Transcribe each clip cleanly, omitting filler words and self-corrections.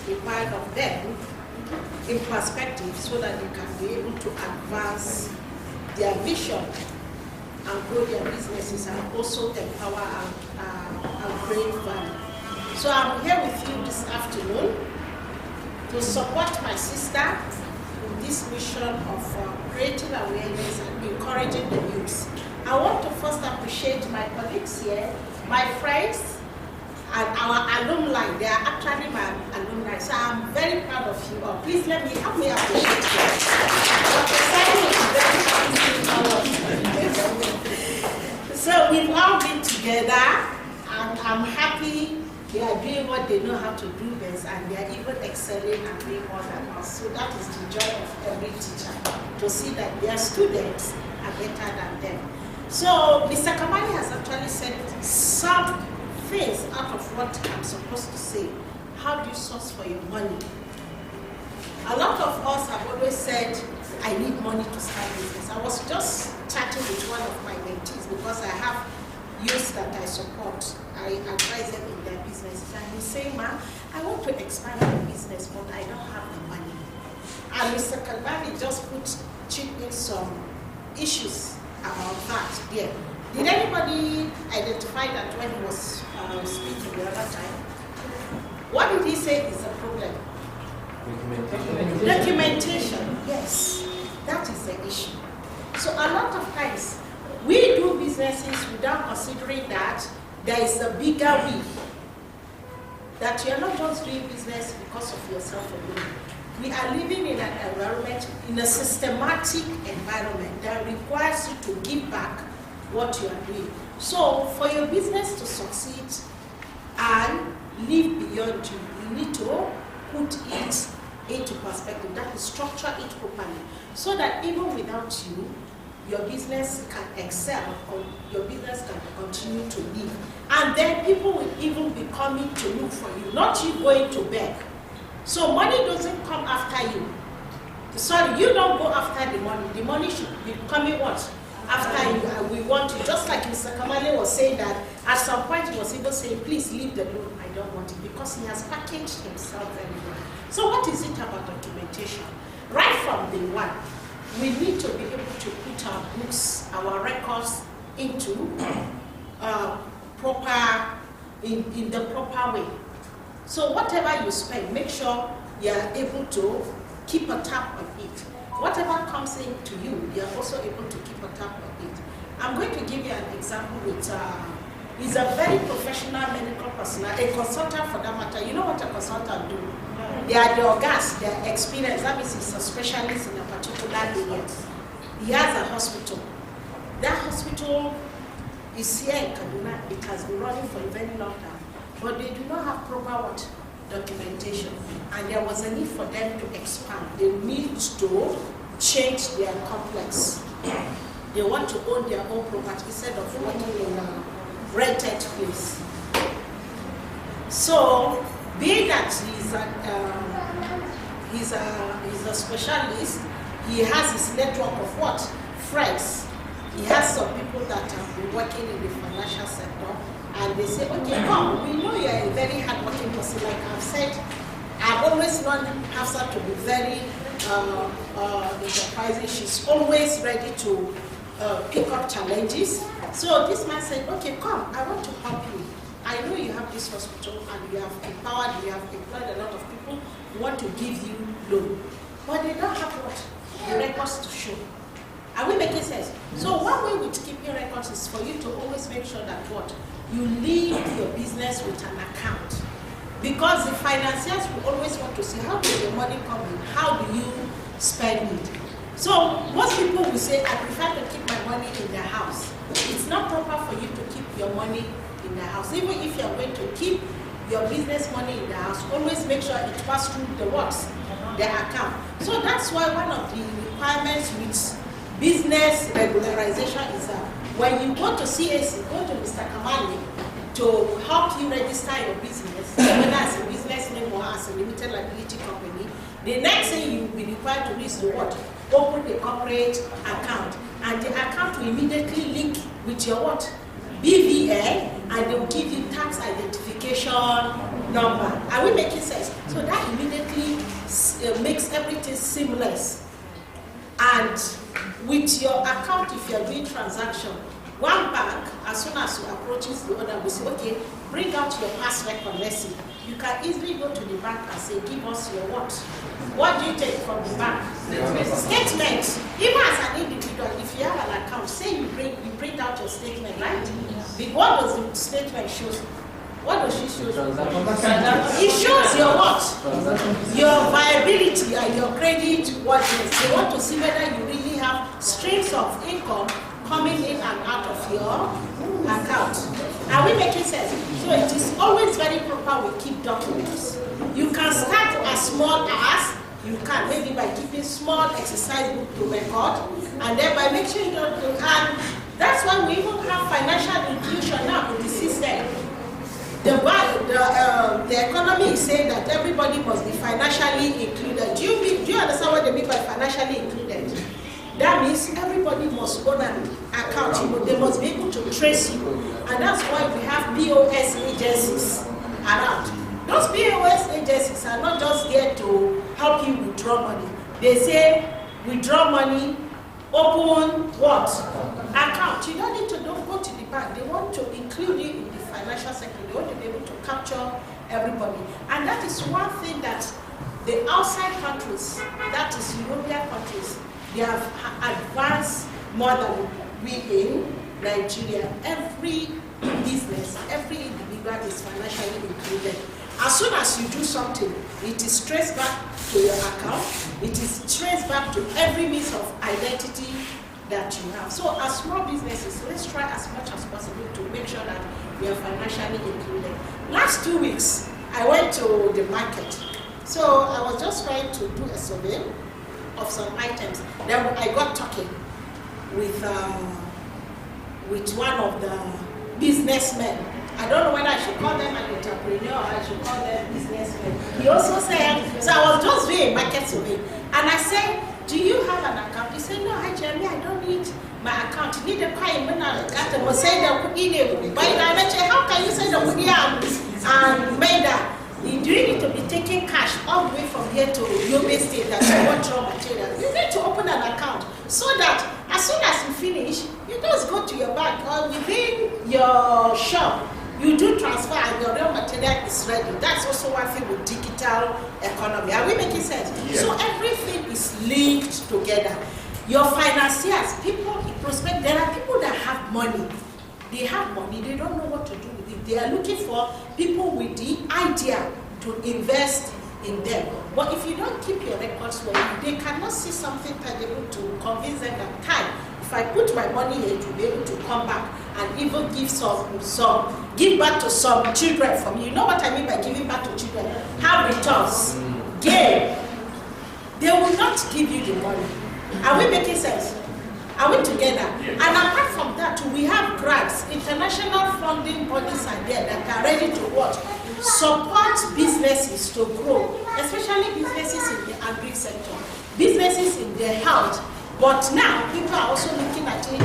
required of them in perspective so that they can be able to advance their vision and grow their businesses and also empower and create value. So I'm here with you this afternoon to support my sister in this mission of creating awareness and encouraging the youth. I want to first appreciate my colleagues here, my friends, and our alumni. They are actually my alumni, so I'm very proud of you all. Please help me appreciate them. So we've all been together, and I'm happy they are doing what they know how to do best, and they are even excelling and doing more than us. So that is the joy of every teacher, to see that their students are better than them. So Mr. Kamali has actually said some things out of what I'm supposed to say. How do you source for your money? A lot of us have always said, I need money to start business. I was just chatting with one of my mentees because I have youth that I support. I advise them in their businesses. And he's saying, "Ma, I want to expand my business, but I don't have the money." And Mr. Kalbani just chipped in some issues about that there. Did anybody identify that when he was speaking the other time? What did he say is the problem? Documentation. Yes, that is the issue. So a lot of times, we do businesses without considering that there is a bigger we. That you're not just doing business because of yourself alone. We are living in an environment, in a systematic environment that requires you to give back what you are doing. So for your business to succeed and live beyond you, you need to put it into perspective. That is, structure it properly so that even without you, your business can excel or your business can continue to live. And then people will even be coming to look for you, not you going to beg. So money doesn't come after you. Sorry, you don't go after the money. The money should be coming what? After you, and we want to, just like Mr. Kamali was saying that at some point he was even saying, please leave the loan, I don't want it, because he has packaged himself very well. So what is it about documentation? Right from day one, we need to be able to put our books, our records into in the proper way. So whatever you spend, make sure you are able to keep a tab on it. Whatever comes in to you, you are also able to keep a tab on it. I'm going to give you an example with, he's a very professional medical personnel, a consultant for that matter. You know what a consultant do? They are the organs, they are experienced. That means he's a specialist in a particular area. He has a hospital. That hospital is here in Kaduna. It has been running for a very long time. But they do not have proper documentation. And there was a need for them to expand. They need to change their complex. They want to own their own property instead of working in a rented place. So, being that he's a specialist, he has his network of what? Friends. He has some people that have been working in the financial sector, and they say, okay, come, we know you're a very hardworking person. Like I've said, I've always known Hafsa to be very enterprising. She's always ready to pick up challenges. So this man said, okay, come, I want to help you. I know you have this hospital and you have empowered, you have employed a lot of people who want to give you loan. But they don't have what? The records to show. Are we making sense? So one way with keeping records is for you to always make sure that what? You leave your business with an account. Because the financiers will always want to see how does your money come in? How do you spend it? So most people will say, I prefer to keep my money in the house. It's not proper for you to keep your money in the house. Even if you're going to keep your business money in the house, always make sure it passes through the what? The account. So that's why one of the requirements with business regularization is that when you go to CAC, go to Mr. Kamali to help you register your business, whether as a business name or as a limited liability company, the next thing you will be required to do is to what? Open the corporate account. And the account will immediately link with your what? BVN, and they will give you tax identification number. Are we making sense? So that immediately makes everything seamless. And with your account, if you're doing transaction, one bank, as soon as you approaches the other, we say, okay, bring out your past record, let's see. You can easily go to the bank and say, give us your what? What do you take from the bank? Statement. Even as an individual, if you have an account, say you print out your statement, right? What does the statement show? What does she show? It shows your what? Your viability and your credit worthiness. They want to see whether you really have streams of income coming in and out of your account. Are we making sense? So it is always very proper we keep documents. You can start as small as you can, maybe by keeping small exercise book to record, and then by making sure you don't do, and that's why we even have financial inclusion now in the system. The economy is saying that everybody must be financially included. Do you understand what they mean by financially included? That means everybody must own an account. They must be able to trace you. And that's why we have POS agencies around. Those POS agencies are not just there to help you withdraw money. They say, withdraw money, open what? Account. You don't need to go to the bank. They want to include you in the financial sector. They want to be able to capture everybody. And that is one thing that the outside countries, that is European countries, they have advanced more than we in Nigeria. Every business, every individual is financially included. As soon as you do something, it is traced back to your account. It is traced back to every means of identity that you have. So as small businesses, let's try as much as possible to make sure that we are financially included. Last 2 weeks, I went to the market. So I was just trying to do a survey of some items. Then I got talking with one of the businessmen. I don't know whether I should call them an entrepreneur or I should call them businessmen. He also said, so I was just doing a market survey, and I said, do you have an account? He said, no, hi Jeremy, I don't need my account. You need a pay. How can you say the money and made that? Do you need to be taking cash all the way from here to Yobe State that you want raw materials? You need to open an account so that as soon as you finish, you just go to your bank or within your shop, you do transfer and your raw material is ready. That's also one thing with digital economy. Are we making sense? Yeah. So everything is linked together. Your financiers, people in prospect, there are people that have money. They have money, they don't know what to do with it. They are looking for people with the idea to invest in them. But if you don't keep your records well, they cannot see something tangible to convince them that time. If I put my money here, to be able to come back and even give give back to some children from you. You know what I mean by giving back to children? Have returns, gain. They will not give you the money. Are we making sense? Are we together? Yes. And apart from that, we have grants. International funding bodies are there that are ready to what? Support businesses to grow, especially businesses in the agri sector, businesses in the health. But now people are also looking at it,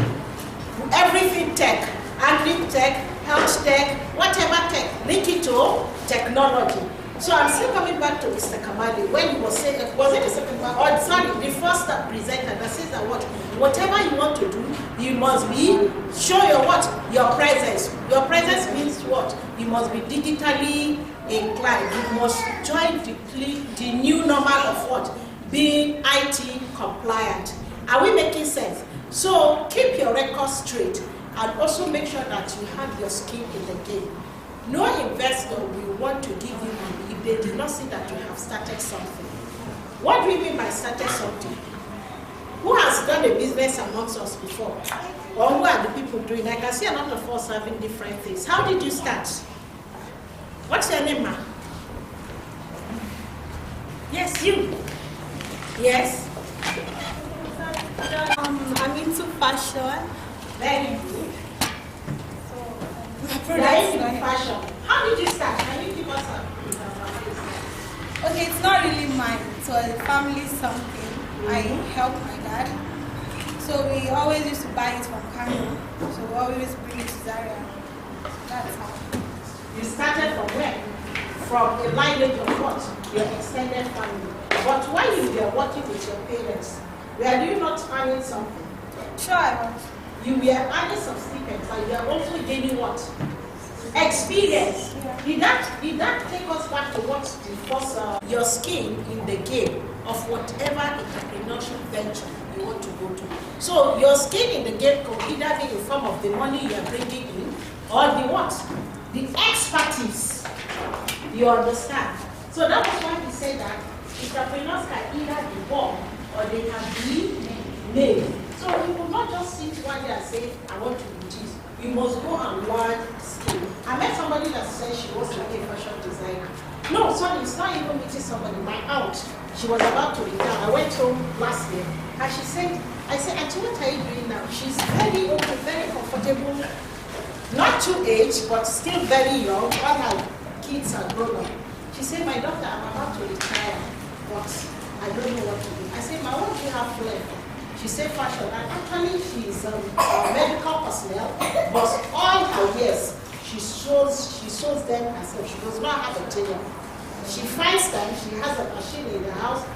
everything tech, agri tech, health tech, whatever tech, link it to technology. So I'm still coming back to Mr. Kamali when he was saying, was it the second one? Or sorry, the first presenter that says that whatever you want to do, you must show your presence. Your presence means what? You must be digitally inclined. You must join the new normal of what? Being IT compliant. Are we making sense? So keep your records straight and also make sure that you have your skin in the game. No investor will want to give you money if they do not see that you have started something. What do we mean by started something? Who has done a business amongst us before? Or who are the people doing? I can see a lot of us having different things. How did you start? What's your name, ma? Yes, you. Yes? I'm into fashion. Very good. Fashion. How did you start? Can you give us a Okay, it's not really mine. It was a family something. I helped my dad. So we always used to buy it from Kano. So we always bring it to Zaria. That's how. You started from where? from a lineage of what? Your extended family. But while you were working with your parents, were you not earning something? Sure, I was. You were earning some stipends, and you are also gaining what? Experience. Yeah. Did that take us back to what the first, your skin in the game of whatever entrepreneurship venture you want to go to? So your skin in the game could either be in form of the money you are bringing in, or the what? The expertise. You understand? So that was why he said that entrepreneurs can either be born or they can be made. So we will not just sit one day and say, I want to do this. You must go and learn skill. I met somebody that said she was like a fashion designer. No, sorry, it's not even meeting somebody. My aunt, she was about to retire. I went home last year and she said, I said, Auntie, what are you doing now? She's very okay, very comfortable. Not too aged, but still very young. All her kids are grown up. She said, my doctor, I'm about to retire, but I don't know what to do. I said, Ma, what do you have left? She said fashion, and actually she's a medical personnel, but all her years, she shows them herself. She does not have a tailor. She finds time, she has a machine in the house.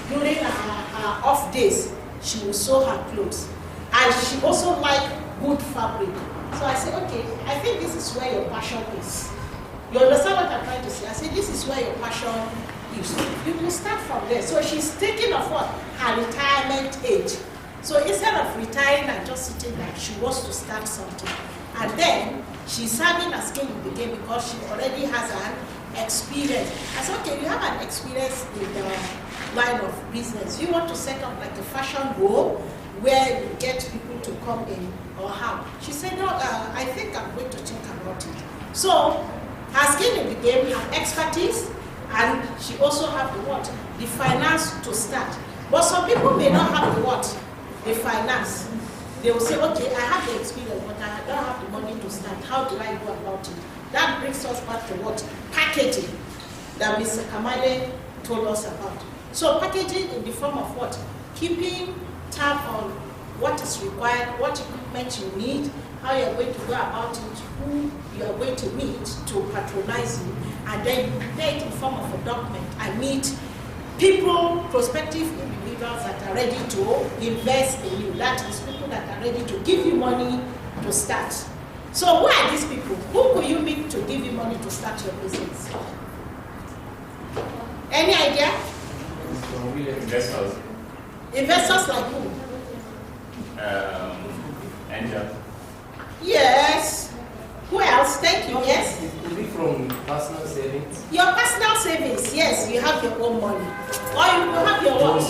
During her off days, she will sew her clothes. And she also like good fabric. So I said, okay, I think this is where your passion is. You understand what I'm trying to say? I said, this is where your passion is. You can start from there. So she's thinking of what? Her retirement age. So instead of retiring and just sitting there, she wants to start something. And then she's having a skin in the game because she already has an experience. I said, okay, you have an experience in the line of business. You want to set up like a fashion row where you get people to come in or how? She said, no, I think I'm going to think about it. So her skin in the game, her expertise, and she also have the what? The finance to start. But some people may not have the what? The finance. They will say, okay, I have the experience, but I don't have the money to start. How do I go about it? That brings us back to what? Packaging that Mr. Kamale told us about. So packaging in the form of what? Keeping tab on what is required, what equipment you need, how you're going to go about it, who you are going to meet to patronize you, and then you prepare it in form of a document and meet people, prospective individuals that are ready to invest in you. That is, people that are ready to give you money to start. So who are these people? Who could you meet to give you money to start your business? Any idea? Investors. Investors like who? Angel. Yes. Who else? Thank you. Yes. It could be from personal savings. Your personal savings. Yes, you have your own money. Or you will have your what?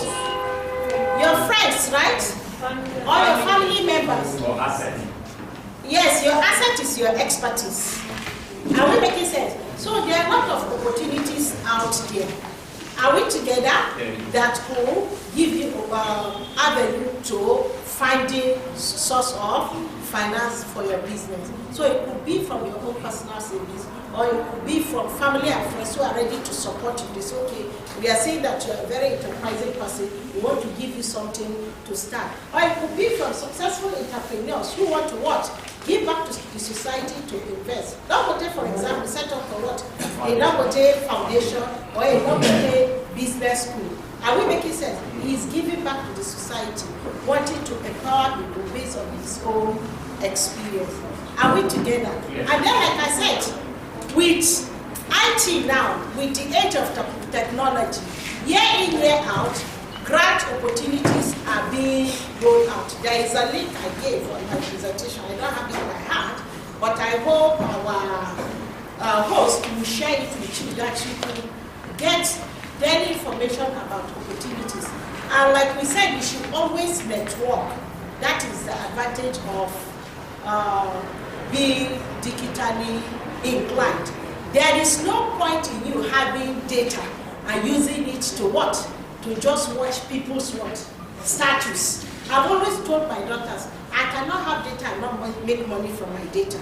Your friends, right? Or your family members. Or asset. Yes, your asset is your expertise. Are we making sense? So there are a lot of opportunities out there. Are we together? That will give you avenue to finding source of finance for your business. So it could be from your own personal savings, or it could be from family and friends who are ready to support you. They say, okay, we are saying that you are a very enterprising person, we want to give you something to start. Or it could be from successful entrepreneurs who want to what? Give back to the society to invest. Dangote, for example, set up for what? A Dangote Foundation or a Dangote Business School. Are we making sense? He's giving back to the society, wanting to empower people based on his own experience. Are we together? Yes. And then, like I said, with IT now, with the age of technology, year in, year out, grant opportunities are being rolled out. There is a link I gave on my presentation. I don't have it by heart, but I hope our host will share it with you that you can get daily information about opportunities. And like we said, you should always network. That is the advantage of being digitally inclined. There is no point in you having data and using it to what? To just watch people's what? Status. I've always told my daughters, I cannot have data and not make money from my data.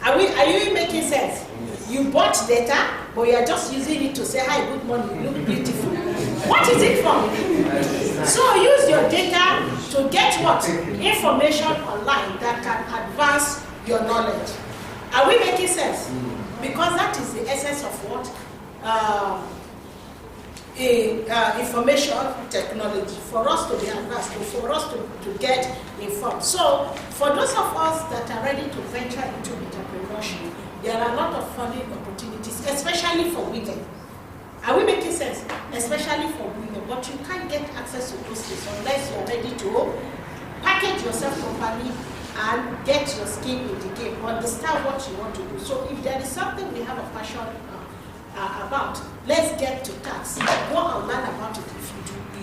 Are you making sense? You bought data, but you are just using it to say, hi, good morning, you look beautiful. What is it for? So use your data to get what? Information online that can advance your knowledge. Are we making sense? because that is the essence of what? Information technology, for us to be advanced, for us to get informed. So, for those of us that are ready to venture into entrepreneurship, there are a lot of funding opportunities, especially for women. Are we making sense? Especially for women, but you can't get access to those things unless you're ready to package yourself properly and get your skin in the game, understand what you want to do. So if there is something we have a passion about, let's get to task. Go and learn about it if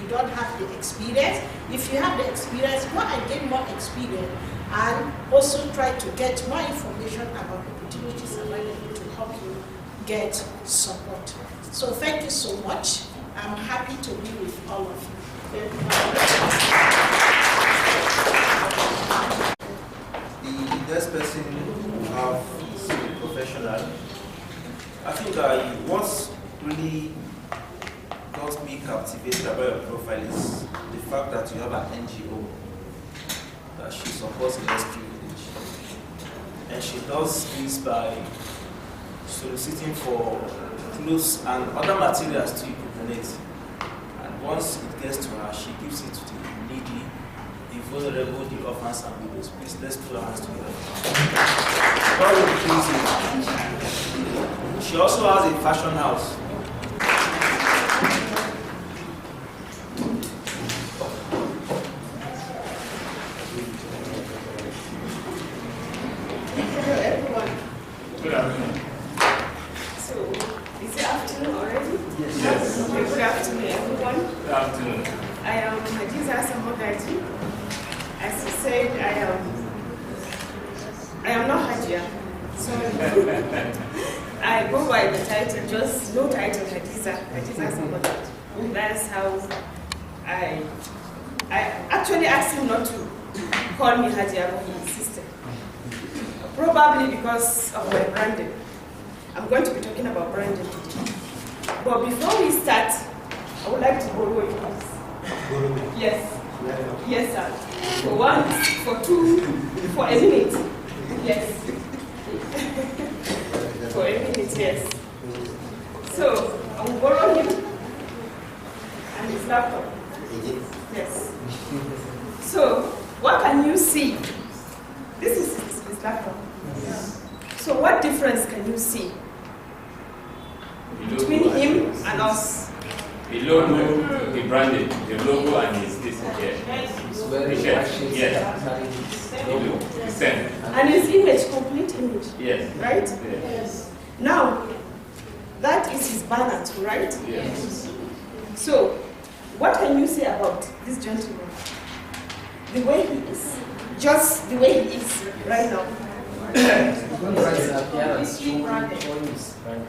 you don't have the experience. If you have the experience, go and gain more experience and also try to get more information about opportunities available to help you get support. So thank you so much. I'm happy to be with all of you. The next person we have is a professional. I think what really got me captivated about your profile is the fact that you have an NGO that she supports less privilege. And she does this by soliciting for clothes and other materials to donate. And once it gets to her, she gives it to the needy, the vulnerable, the orphans and widows. Please, let's put our hands together. She also has a fashion house. Hello everyone. Good afternoon. So, is it afternoon already? Yes. Okay, good afternoon everyone. Good afternoon. I am Hadiza Samogaji. As you said, I am not Hajia. Sorry. I go by the title, just no title, Hadiza Samogaji. That's how I actually asked him not to call me Hajia, but he insisted. Probably because of my branding. I'm going to be talking about branding today. But before we start, I would like to borrow it, please. Yes. Yes, sir. For one, for two, for a minute. Yes. For a minute, yes. So, I will borrow him and his laptop. Yes. So, what can you see? This is his laptop. So, what difference can you see between him and us? The logo, the branding, the logo and his this here. It's very The shirt. flashy. Yes. The same. And his image, complete image. Yes. Right? Yes. Now, that is his banner, too, right? Yes. So, what can you say about this gentleman? The way he is. Just the way he is right now. His appearance, showing his brand.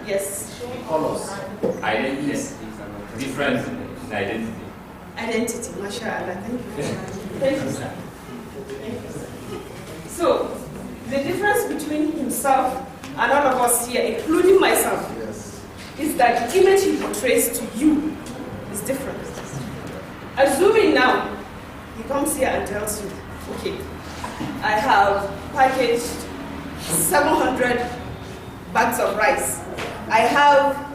Yes. Colors. Identity. Difference in identity. Identity, mashallah. Thank you. Thank you, sir. Thank you, sir. So, the difference between himself and all of us here, including myself, is that the image he portrays to you is different. Assuming now, he comes here and tells you, okay, I have packaged 700 bags of rice. I have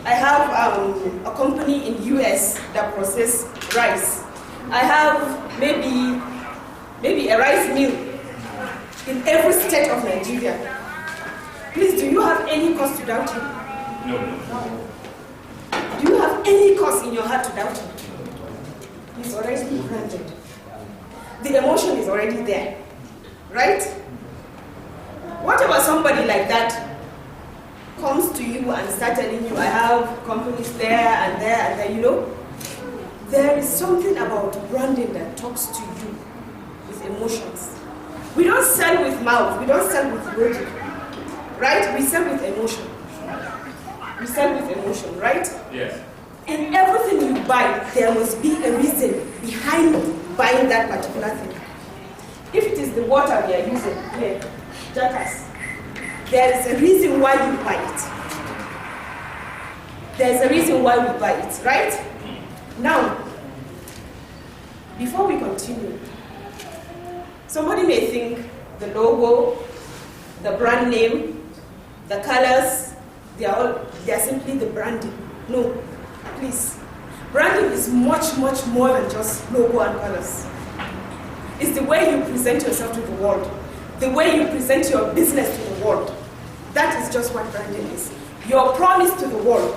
a company in US that processes rice. I have maybe a rice mill in every state of Nigeria. Please, do you have any cause to doubt him? No. Do you have any cause in your heart to doubt him? He's already branded. The emotion is already there, right? What about somebody like that comes to you and starts telling you, I have companies there and there and there, you know? There is something about branding that talks to you with emotions. We don't sell with mouth, we don't sell with logic, right? We sell with emotion. We sell with emotion, right? Yes. And everything you buy, there must be a reason behind buying that particular thing. If it is the water we are using here, Jackass, there is a reason why you buy it. There is a reason why we buy it, right? Now, before we continue, somebody may think the logo, the brand name, the colors, they are simply the branding. No, please. Branding is much, much more than just logo and colors. It's the way you present yourself to the world, the way you present your business to the world. That is just what branding is. Your promise to the world,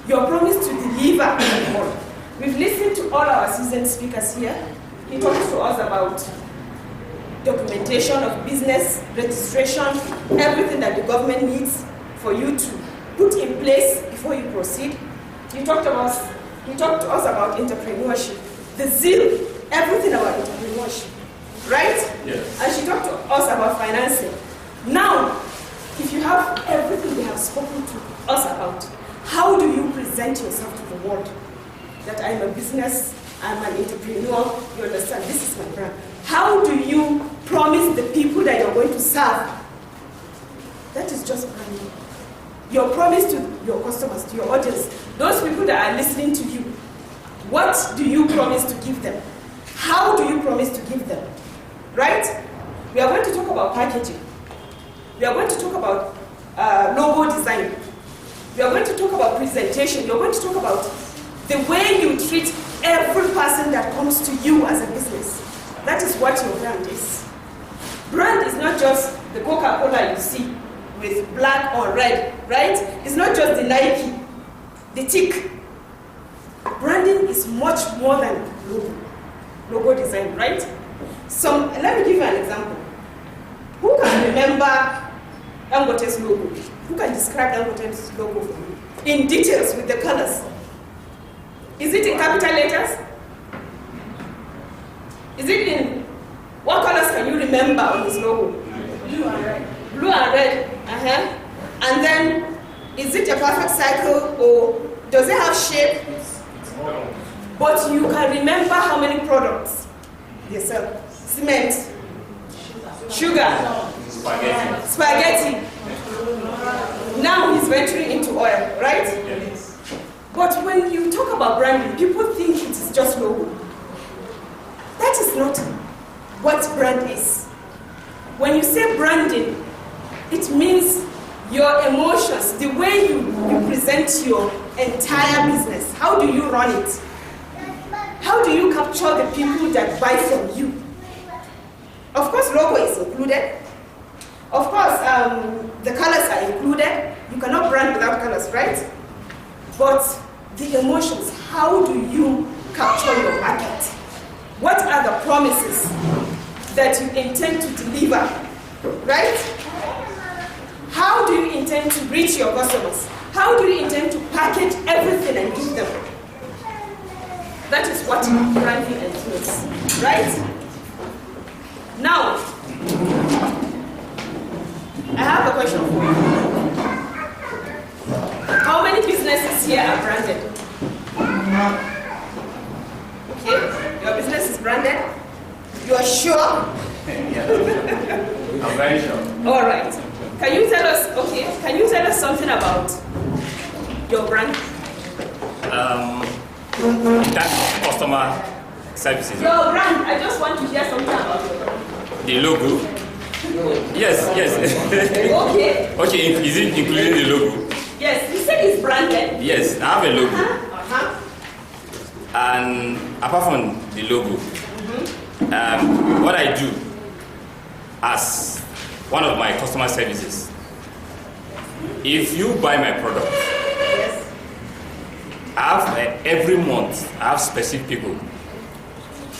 your promise to deliver to the world. We've listened to all our seasoned speakers here. He talked to us about documentation of business, registration, everything that the government needs for you to put in place before you proceed. He talked to us about entrepreneurship, the zeal, everything about entrepreneurship, right? Yes. And she talked to us about financing. Now, if you have everything they have spoken to us about, how do you present yourself to the world? That I'm a business, I'm an entrepreneur, you understand, this is my brand. How do you promise the people that you're going to serve? That is just branding. Your promise to your customers, to your audience, those people that are listening to you, what do you promise to give them? How do you promise to give them? Right? We are going to talk about packaging. We are going to talk about logo design. We are going to talk about presentation. We are going to talk about the way you treat every person that comes to you as a business. That is what your brand is. Brand is not just the Coca-Cola you see with black or red, right? It's not just the Nike, the tick. Branding is much more than logo design, right? Let me give you an example. Who can remember Dangote's logo? Who can describe Dangote's logo for me? In details with the colors. Is it in capital letters? Is it in, what colors can you remember on his logo? Blue and red. Blue and red, And then, is it a perfect circle or does it have shape? But you can remember how many products they sell. Cement, sugar, spaghetti. Now he's venturing into oil, right? Yes. But when you talk about branding, people think it is just logo. That is not what brand is. When you say branding, it means your emotions, the way you present your entire business. How do you run it? How do you capture the people that buy from you? Of course, logo is included. Of course, the colors are included. You cannot brand without colors, right? But the emotions, how do you capture your market? What are the promises that you intend to deliver, right? How do you intend to reach your customers? How do you intend to package everything and give them? That is what branding entails, right? Now, I have a question for you. How many businesses here are branded? Okay, your business is branded? You are sure? I'm very sure. All right. Can you tell us something about your brand? That customer services. Your brand, I just want to hear something about your brand. The logo. Yes. Okay. Okay, is it including the logo? Yes, you said it's branded. Yes, I have a logo. Uh-huh. And apart from the logo, what I do as one of my customer services, if you buy my product, Yes. I have every month I have specific people.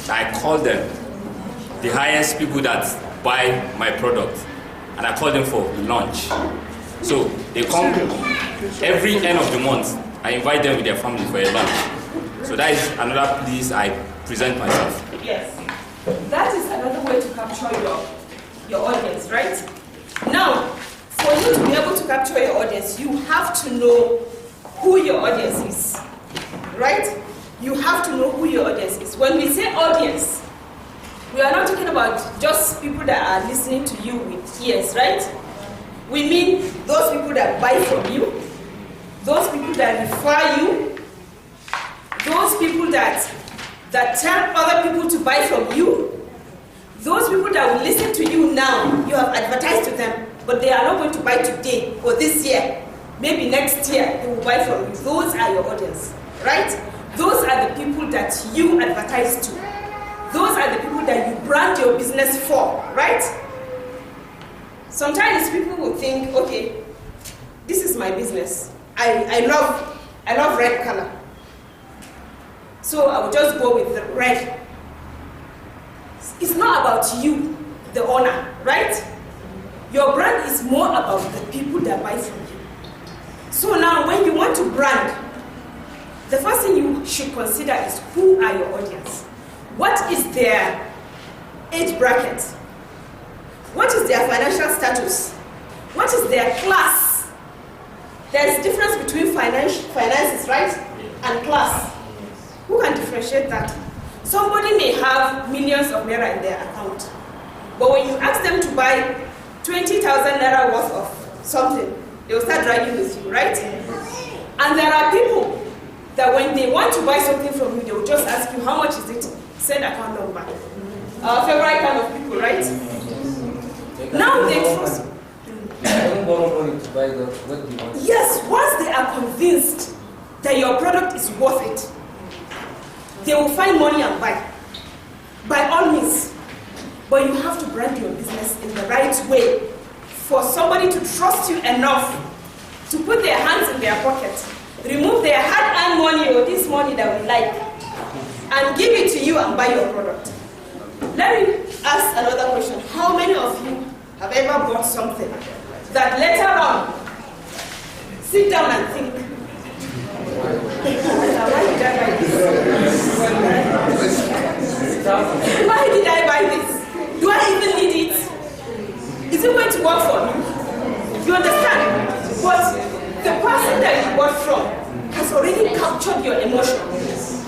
I call them the highest people that buy my product, and I call them for lunch. So they come every end of the month. I invite them with their family for a lunch. So that is another place I present myself. Yes. That is another way to capture your audience, right? Now, for you to be able to capture your audience, you have to know who your audience is, right? You have to know who your audience is. When we say audience, we are not talking about just people that are listening to you with ears, right? We mean those people that buy from you, those people that refer you, those people that tell other people to buy from you, those people that will listen to you now, you have advertised to them. but they are not going to buy today or this year. Maybe next year they will buy from you. Those are your audience, right? Those are the people that you advertise to. Those are the people that you brand your business for, right? Sometimes people will think, okay, this is my business. I love red color. So I will just go with the red. It's not about you, the owner, right? Your brand is more about the people that buy from you. So now when you want to brand, the first thing you should consider is who are your audience? What is their age bracket? What is their financial status? What is their class? There's difference between finances, right? And class. Who can differentiate that? Somebody may have millions of naira in their account, but when you ask them to buy 20,000 naira worth of something, they will start dragging with you, right? And there are people that when they want to buy something from you, they will just ask you, how much is it? Send account number. Our favorite kind of people, right? Now they trust. They don't borrow money to buy what they want. Yes, once they are convinced that your product is worth it, they will find money and buy. By all means. But you have to brand your business in the right way for somebody to trust you enough to put their hands in their pocket, remove their hard-earned money or this money that we like, and give it to you and buy your product. Let me ask another question. How many of you have ever bought something that later on, sit down and think, why did I buy this? Why did I buy this? Do I even need it? Is it going to work for me? You understand? But the person that you bought from has already captured your emotions.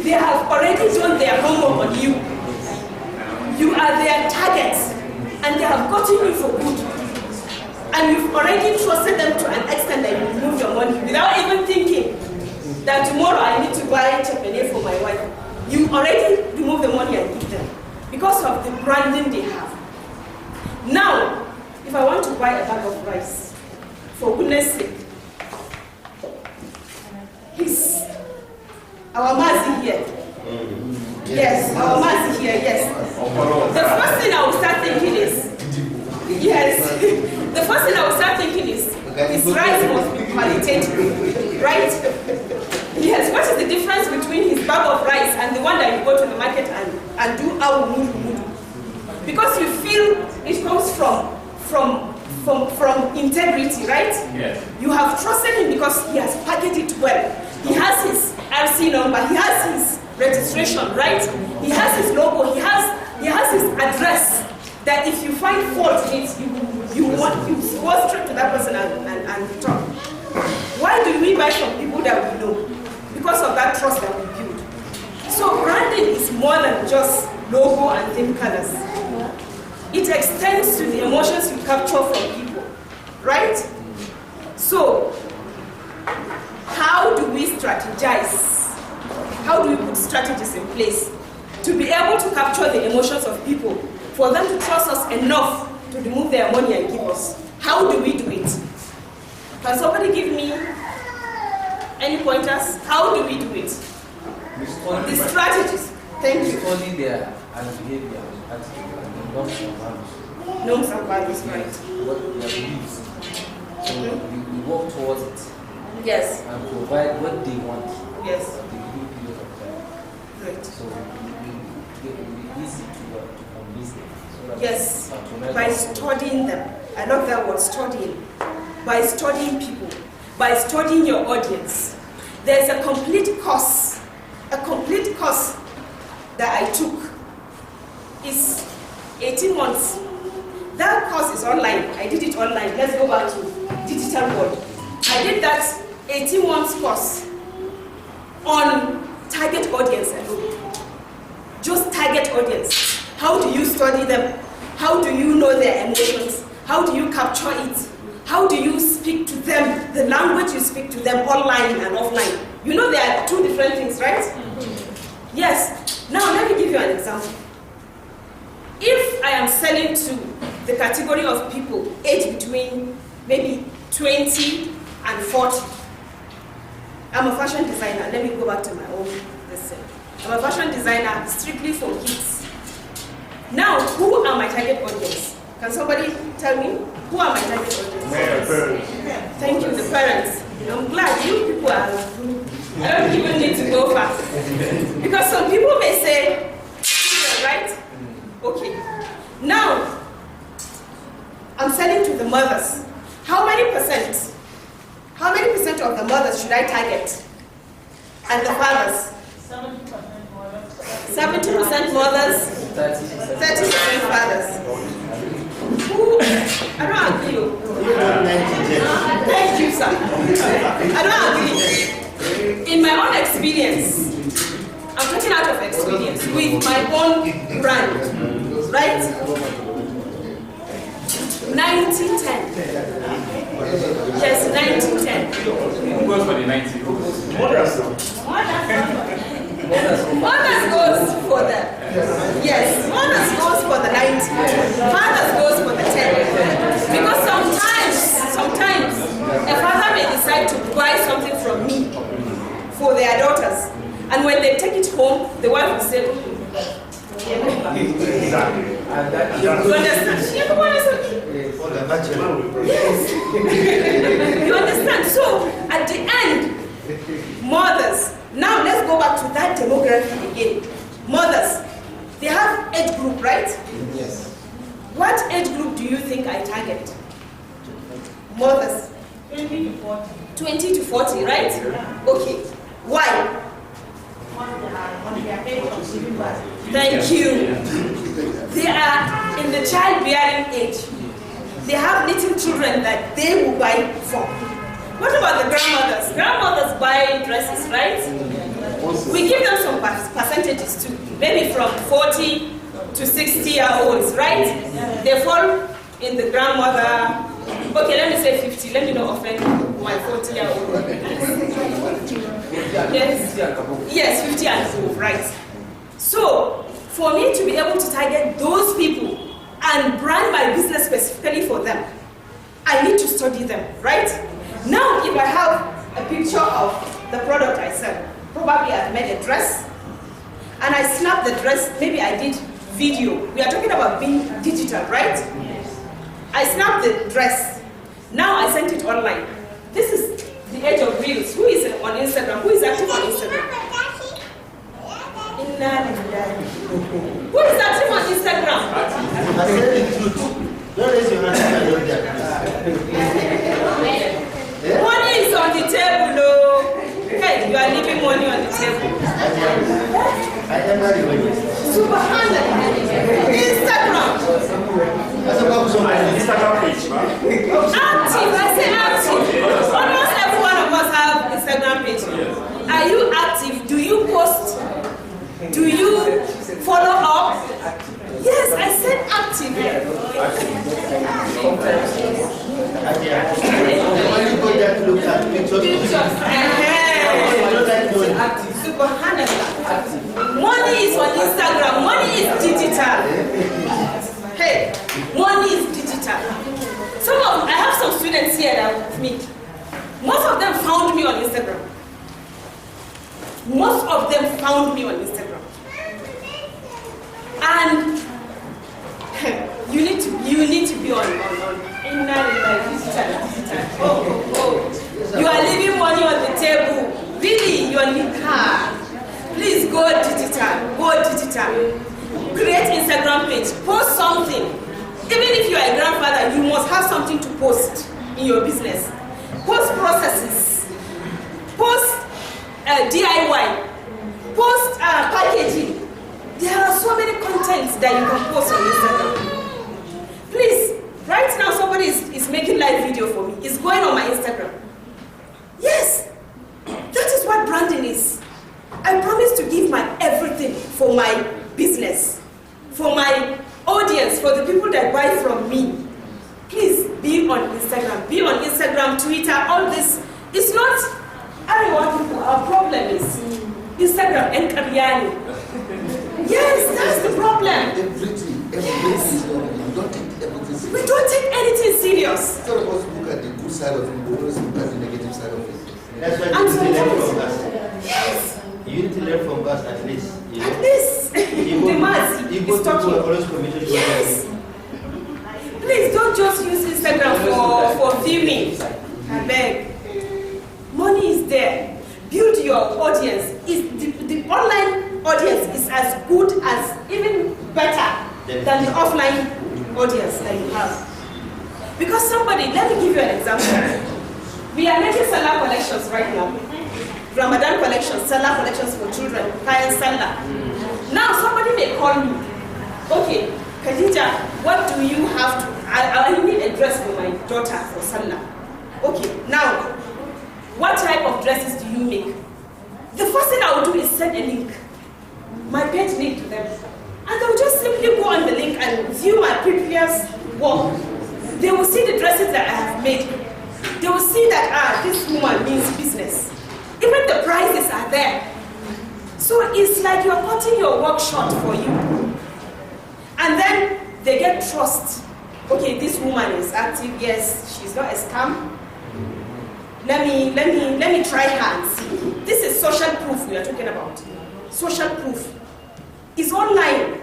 They have already done their homework on you. You are their target, and they have gotten you for good. And you've already trusted them to an extent that you remove your money without even thinking that tomorrow I need to buy chapelé for my wife. You already remove the money and give them because of the branding they have. Now, if I want to buy a bag of rice, for goodness sake, our Mazi here. Yes, our Mazi here, yes. The first thing I will start thinking is, yes, the first thing I will start thinking is, this rice must be qualitative, right? Yes, what is the difference between his bag of rice and the one that you go to the market and do our mudu? Because you feel it comes from integrity, right? Yes. You have trusted him because he has packaged it well. He has his RC number, he has his registration, right? He has his logo, he has his address. That if you find fault in it, you go straight to that person and talk. Why do we buy from people that we know? Because of that trust that we build. So branding is more than just logo and theme colors. It extends to the emotions you capture from people, right? So, how do we strategize? How do we put strategies in place to be able to capture the emotions of people, for them to trust us enough to remove their money and give us? How do we do it? Can somebody give me any pointers? How do we do it? The strategies. Thank you. Study their behavior, attitude, and norms and values. Norms and values, right? What their beliefs. So we work towards it Yes. and provide what they want Yes. at the given period of time. Great. So it will be easy to convince them. So that Yes. patronize By us. studying them. I love that word, studying. By studying people. By studying your audience. There's a complete course that I took. Is 18 months. That course is online. I did it online. Let's go back to digital world. I did that 18 months course on target audience alone. Just target audience. How do you study them? How do you know their emotions? How do you capture it? How do you speak to them? The language you speak to them online and offline. You know there are two different things, right? Yes. Now let me give you an example. If I am selling to the category of people aged between maybe 20 and 40. I'm a fashion designer. Let me go back to my own lesson. I'm a fashion designer strictly for kids. Now, who are my target audience? Can somebody tell me who are my target audience? Thank you, the parents. I'm glad you people are. I don't even need to go fast. Because some people may say, right? Okay. Now, I'm selling to the mothers. How many percent? How many percent of the mothers should I target? And the fathers? 70% mothers, 30% fathers. Who? I don't agree. Thank you, sir. I don't agree. In my own experience, I'm talking out of experience with my own brand, right? 90-10. Yes, 90-10. Who goes for the 90? Mothers goes for the, yes, mothers goes for the 90. Fathers goes for the 10. Because sometimes a father may decide to buy something from me for their daughters. And when they take it home, the wife will say, Exactly. you understand? Yes. You understand? So, at the end, mothers, now let's go back to that demography again. Mothers, they have age group, right? Yes. What age group do you think I target? Mothers. 20 to 40. 20 to 40, right? Okay. Why? On their age of giving birth. Thank you. They are in the childbearing age. They have little children that they will buy for. What about the grandmothers? Grandmothers buy dresses, right? We give them some percentages too. Maybe from 40 to 60-year-olds, right? They fall in the grandmother. Okay, let me say 50. Let me not offend my 40-year-old. Yes, 50 and above, right? So, for me to be able to target those people and brand my business specifically for them, I need to study them, right? Now, if I have a picture of the product I sell, probably I've made a dress, and I snap the dress, maybe I did video. We are talking about being digital, right? Yes. I snapped the dress. Now I sent it online. This is the age of reels. Who is on Instagram? Who is active on Instagram? Who is active on Instagram? Money is on the table, oh. Hey, you are leaving money on the table. Subhanallah. Instagram. Instagram page, Active, I say active. Almost every one of us have Instagram page. Are you active? Do you post? Do you follow up? Yes, I said active. Subhanallah. Money is on Instagram. Money is digital. Hey, money is digital. I have some students here that are with me. Most of them found me on Instagram. Most of them found me on Instagram. And you need to be on digital. Oh. You are leaving money on the table. Really, you are in the car. Please go digital. Go digital. Create Instagram page. Post something. Even if you are a grandfather, you must have something to post in your business. Post processes. Post DIY. Post packaging. There are so many contents that you can post on Instagram. Please, right now somebody is making live video for me. It's going on my Instagram. Yes, that is what branding is. I promise to give my everything for my business, for my audience, for the people that buy from me. Please be on Instagram. Be on Instagram, Twitter, all this. It's not everyone people. Our problem is Instagram and Kabyani. Yes, that's the problem. Everything. You don't take everything We don't take anything serious. Instead of us look at the good side of it, we always look at the negative side of it. That's why And you need to learn from sometimes- us. Yes, You need to learn from us at least. You know? at least the mass Igbo is people talking. are always committed to Yes. Please don't just use Instagram for filming. I beg. Money is there. Build your audience. The online audience is as good as, even better than the offline audience that you have. Because somebody, let me give you an example. We are making Salah collections right now. Ramadan collections, Salah collections for children, Kayan Salah. Now somebody may call me, okay, Khadija, what do you have to, I need a dress for my daughter for Salah. Okay, now, what type of dresses do you make? The first thing I will do is send a link, my page link to them. And they will just simply go on the link and view my previous work. They will see the dresses that I have made. They will see that, this woman means business. Even the prices are there. So it's like you're cutting your work short for you. And then they get trust. Okay, this woman is active, yes, she's not a scam. Let me try her and see. This is social proof we are talking about. Social proof. It's online.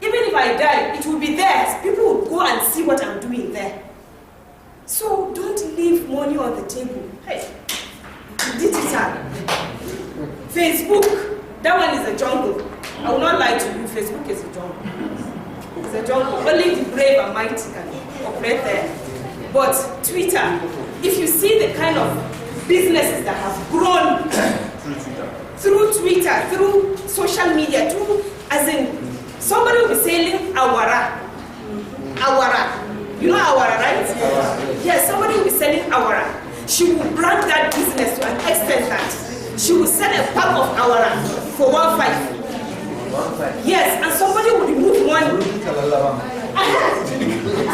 Even if I die, it will be there. People will go and see what I'm doing there. So don't leave money on the table. Hey, digital. Facebook, that one is a jungle. I will not lie to you, Facebook is a jungle. It's a jungle. Only the brave and mighty can operate there. But Twitter, if you see the kind of businesses that have grown through Twitter, through social media, as in, somebody will be selling awara. Awara. You know awara, right? Yes, somebody will be selling awara. She will brand that business to an extent that she will sell a pack of awara for 1.5. Yes, and somebody will remove money.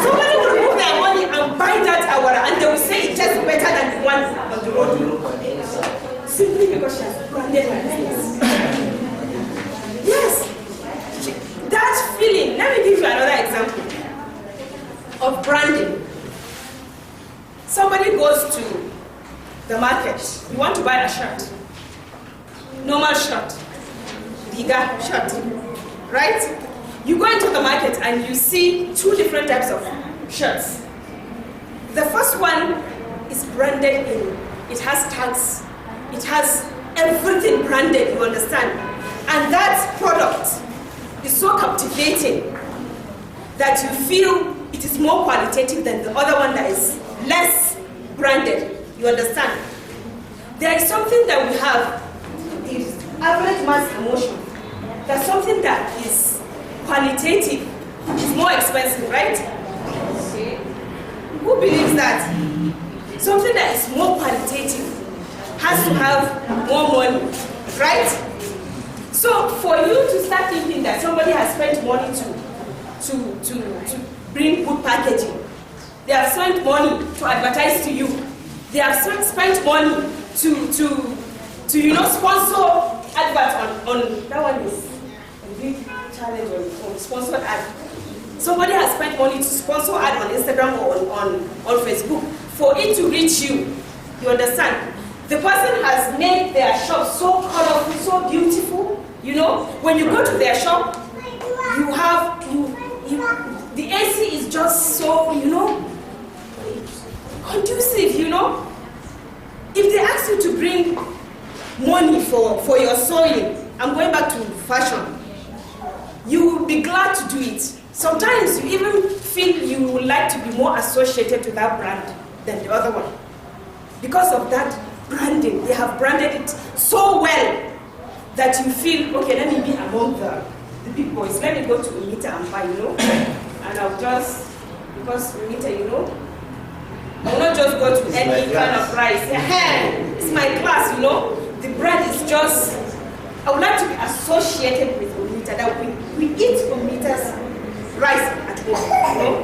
Somebody will remove their money and buy that awara, and they will say it tastes better than the one on the road. Simply because she has branded her business. Yes, that feeling. Let me give you another example of branding. Somebody goes to the market. You want to buy a shirt, normal shirt, bigger shirt, right? You go into the market and you see two different types of shirts. The first one is branded in, it has tags, it has everything branded, you understand? And that product is so captivating that you feel it is more qualitative than the other one that is less branded, you understand? There is something that we have, is average mass emotion. There's something that is qualitative, is more expensive, right? Okay. Who believes that? Something that is more qualitative has to have more money, right? So for you to start thinking that somebody has spent money to bring good packaging, they have spent money to advertise to you, they have spent money to sponsor advert on that one is a big challenge on sponsored ad. Somebody has spent money to sponsor ad on Instagram or on Facebook for it to reach you. You understand? The person has made their shop so colorful, so beautiful. You know, when you go to their shop, you have the AC is just so, conducive, If they ask you to bring money for your sewing, I'm going back to fashion, you will be glad to do it. Sometimes you even feel you would like to be more associated to that brand than the other one. Because of that branding, they have branded it so well that you feel, okay, let me be among the big boys. Let me go to Unita and buy, And I'll just, because Unita, I will not just go to any kind of price. It's my class, The brand is just, I would like to be associated with Unita, that we eat Unita's rice at home,